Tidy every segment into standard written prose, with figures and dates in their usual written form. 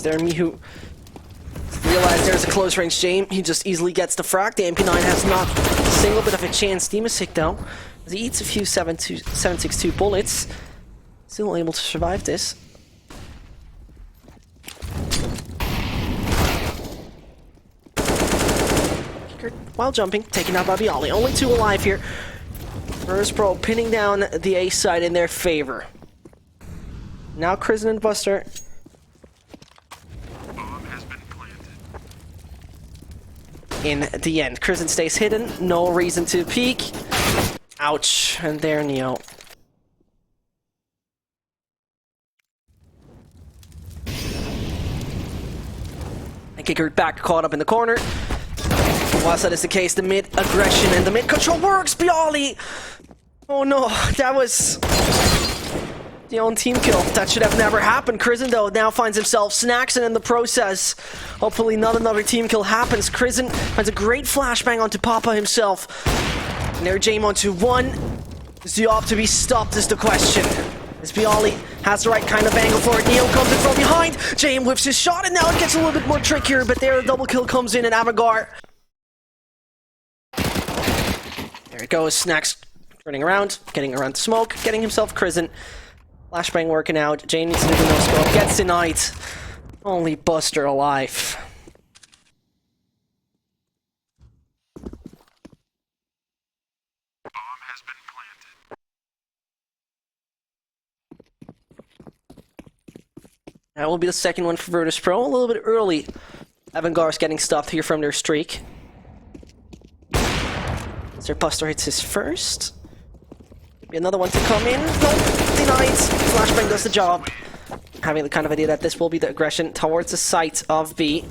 there. Mihu realized there's a close range Jame. He just easily gets the frag. The MP9 has not a single bit of a chance. JompaMusic though, as he eats a few 762 bullets, still able to survive this. While jumping, taken out by Bialy. Only 2 alive here. Virtus.pro pinning down the A side in their favor. Now Krisen and Buster. Bomb has been planted. In the end, Krisen stays hidden. No reason to peek. Ouch. And there Neo. And Kicker back caught up in the corner. Whilst that is the case, the mid aggression and the mid control works. Bialy! Oh no, that was the own team kill. That should have never happened. Krisen though now finds himself snaxing in the process. Hopefully not another team kill happens. Krisen finds a great flashbang onto Papa himself. And there Jame onto 1. Is the op to be stopped is the question. As Bialy has the right kind of angle for it. Neo comes in from behind. Jame whips his shot and now it gets a little bit more trickier, but there a double kill comes in and Avangar. There it goes, Snax turning around, getting around the smoke, getting himself Krisen. Flashbang working out, Jane needs to do the no-scope, gets denied. Only Buster alive. Bomb has been planted. That will be the second one for Virtus.pro, a little bit early. Avangar's getting stopped here from their streak. Their Buster hits his first. Maybe another one to come in. Nope, denied. Flashbang does the job. Having the kind of idea that this will be the aggression towards the site of B.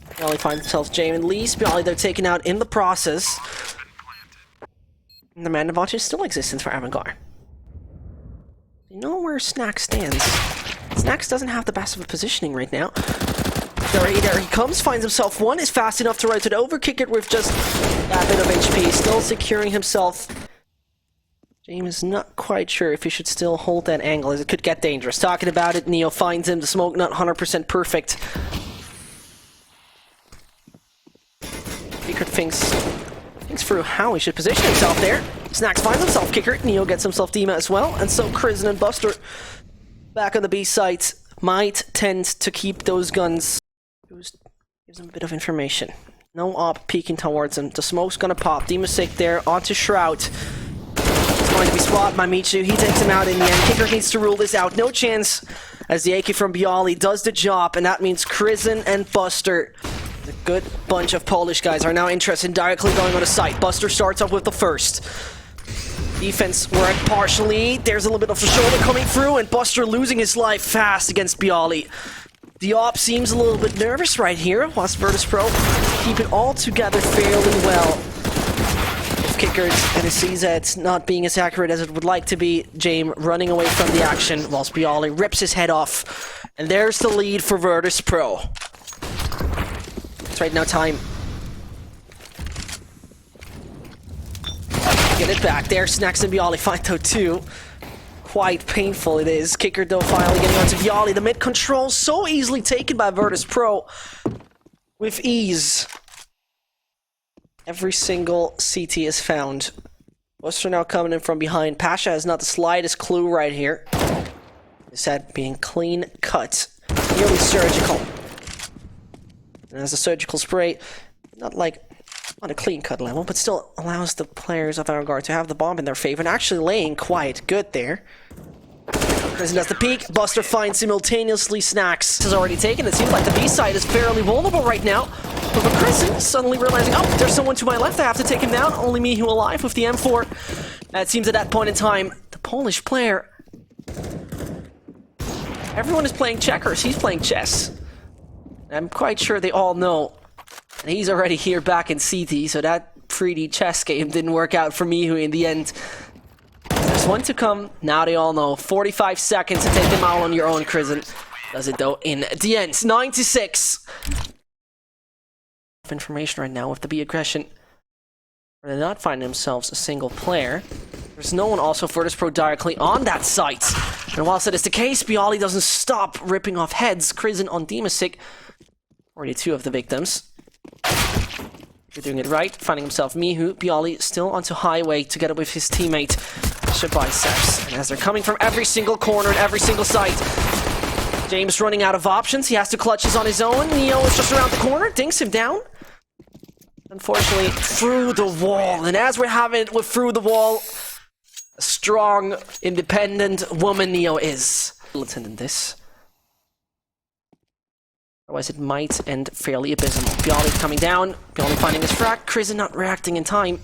Bialy finds himself Jame and Lee. Bialy they're taken out in the process. And the man advantage still exists for Avangar. You know where Snax stands. Snax doesn't have the best of a positioning right now. There he comes, finds himself 1, is fast enough to rotate over, kick it with just that bit of HP, still securing himself. James is not quite sure if he should still hold that angle, as it could get dangerous. Talking about it, Neo finds him, the smoke not 100% perfect. Kicker thinks through how he should position himself there. Snax finds himself Kicker, Neo gets himself Dima as well, and so Krisen and Buster back on the B site might tend to keep those guns. Gives him a bit of information. No op peeking towards him. The smoke's gonna pop. JompaMusic there onto Shroud. He's going to be spotted by Michu. He takes him out in the end. Kicker needs to rule this out. No chance as the AK from Bialy does the job, and that means Krisen and Buster, a good bunch of Polish guys, are now interested in directly going on the site. Buster starts off with the first. Defense worked partially. There's a little bit of a shoulder coming through, and Buster losing his life fast against Bialy. The op seems a little bit nervous right here, whilst Virtus.pro keep it all together fairly well. If Kicker and his CZ not being as accurate as it would like to be, Jame running away from the action, whilst Bialy rips his head off. And there's the lead for Virtus.pro. It's right now time. Get it back there, Snax and Bialy find though too. Quite painful it is. Kicker though finally getting onto Bialy. The mid control so easily taken by Virtus.pro with ease. Every single CT is found. Buster now coming in from behind. Pasha has not the slightest clue right here. His head being clean cut. Nearly surgical. And as a surgical spray, not like on a clean cut level, but still allows the players of Avangar to have the bomb in their favor and actually laying quite good there. Krisen does the peek. Buster finds simultaneously Snax. Has already taken. It seems like the B side is fairly vulnerable right now. But Krisen suddenly realizing, oh, there's someone to my left. I have to take him down. Only me who alive with the M4. It seems at that point in time, the Polish player. Everyone is playing checkers. He's playing chess. I'm quite sure they all know. And he's already here back in CT, so that 3D chess game didn't work out for Mihu in the end. There's one to come. Now they all know. 45 seconds to take them out on your own, Krisen. Does it though in the end. 9-6. Information right now with the B aggression. They're not finding themselves a single player. There's no one also Virtus.pro directly on that site. And whilst that is the case, Bialy doesn't stop ripping off heads. Krizen on JompaMusic. Already 2 of the victims. You're doing it right, finding himself Mihu. Bialy still onto highway together with his teammate Biceps. And as they're coming from every single corner and every single site, James running out of options. He has to clutches on his own. Neo is just around the corner, dinks him down. Unfortunately, through the wall. And as we're having it with through the wall, a strong, independent woman Neo is. Militant in this. Otherwise it might end fairly abysmal. Bialy coming down. Bialy finding his frag. Krizen not reacting in time.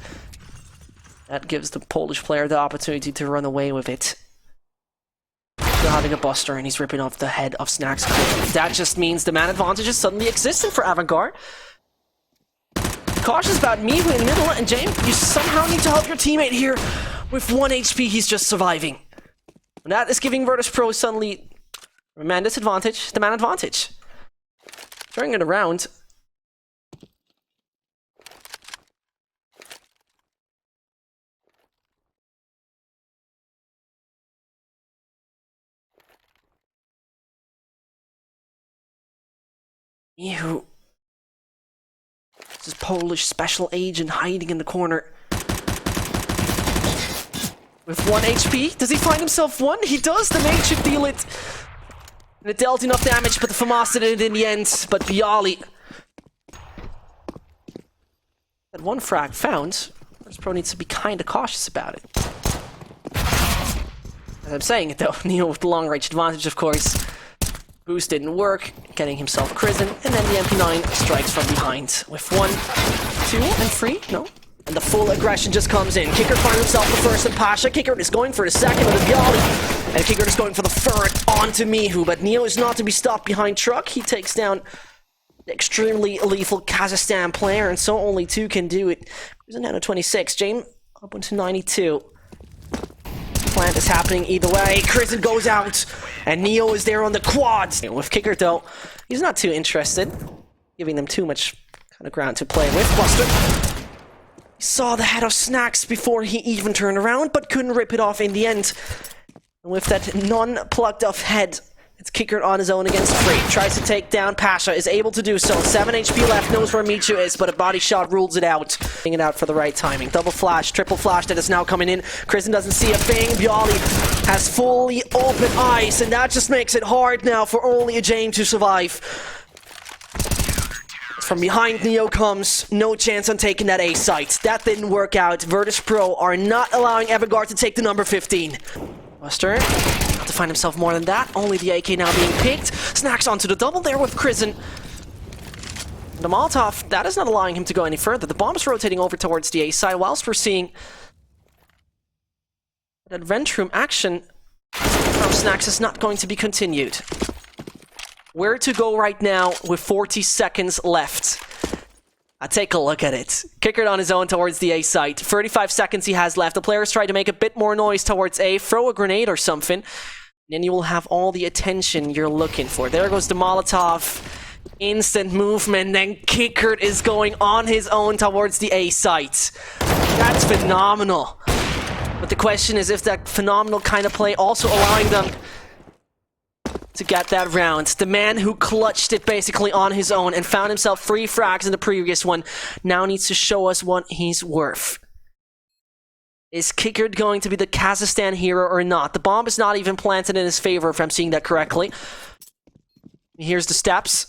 That gives the Polish player the opportunity to run away with it. Still having a buster and he's ripping off the head of Snacks. That just means the man advantage is suddenly existent for Avangar. Cautious about Mihu in the middle, and James, you somehow need to help your teammate here. With 1 HP, he's just surviving. And that is giving Virtus.pro suddenly a man disadvantage, the man advantage. Turning it around. Mihu. This is Polish special agent hiding in the corner. With 1 HP, does he find himself 1? He does, the mage should deal it. And it dealt enough damage, but the FAMAS did it in the end. But Bialy. That 1 frag found, Virtus.pro needs to be kinda cautious about it. As I'm saying it though, Neo with the long range advantage of course. Boost didn't work, getting himself Krizen, and then the MP9 strikes from behind with 1, 2, and 3, no? And the full aggression just comes in. Kicker finds himself the first and Pasha. Kicker is going for the second with Bialy. And Kicker is going for the third onto Mihu, but Neo is not to be stopped behind truck. He takes down the extremely lethal Kazakhstan player, and so only 2 can do it. There's down to 26. James up into 92. Plant is happening either way. Krizen goes out, and Neo is there on the quads. With Kicker though, he's not too interested, giving them too much kind of ground to play with. Buster he saw the head of Snacks before he even turned around, but couldn't rip it off in the end. And with that non-plugged off head, it's Kicker on his own against 3. Tries to take down Pasha, is able to do so. 7 HP left, knows where Michu is, but a body shot rules it out. Getting it out for the right timing. Double flash, triple flash that is now coming in. Krizen doesn't see a thing. Bialy has fully open eyes, and that just makes it hard now for only a James to survive. From behind Neo comes, no chance on taking that A site. That didn't work out. Virtus.pro are not allowing Avangar to take the number 15. Buster, not to find himself more than that. Only the AK now being picked. Snacks onto the double there with Krizen. The Molotov, that is not allowing him to go any further. The bomb's rotating over towards the A side, whilst we're seeing that vent room action from Snacks is not going to be continued. Where to go right now with 40 seconds left? Take a look at it. Kicker on his own towards the A site. 35 seconds he has left. The players try to make a bit more noise towards A. Throw a grenade or something. And you will have all the attention you're looking for. There goes the Molotov. Instant movement. Then Kicker is going on his own towards the A site. That's phenomenal. But the question is if that phenomenal kind of play also allowing them to get that round. The man who clutched it basically on his own and found himself 3 frags in the previous one now needs to show us what he's worth. Is Kicker going to be the Kazakhstan hero or not? The bomb is not even planted in his favor, if I'm seeing that correctly. Here's the steps.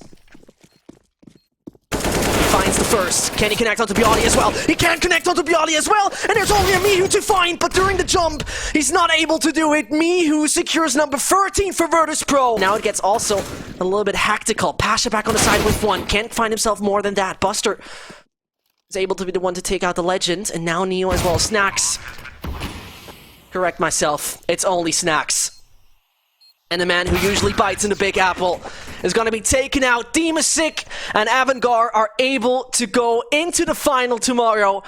He finds the first. Can he connect onto Bialy as well? He can't connect onto Bialy as well! And there's only a Mihu to find, but during the jump, he's not able to do it. Mihu secures number 13 for Virtus.pro. Now it gets also a little bit hectical. Pasha back on the side with 1. Can't find himself more than that. Buster is able to be the one to take out the legend, and now Neo as well. Snacks. Correct myself. It's only Snacks. And the man who usually bites in the Big Apple is going to be taken out. JompaMusic and Avangar are able to go into the final tomorrow.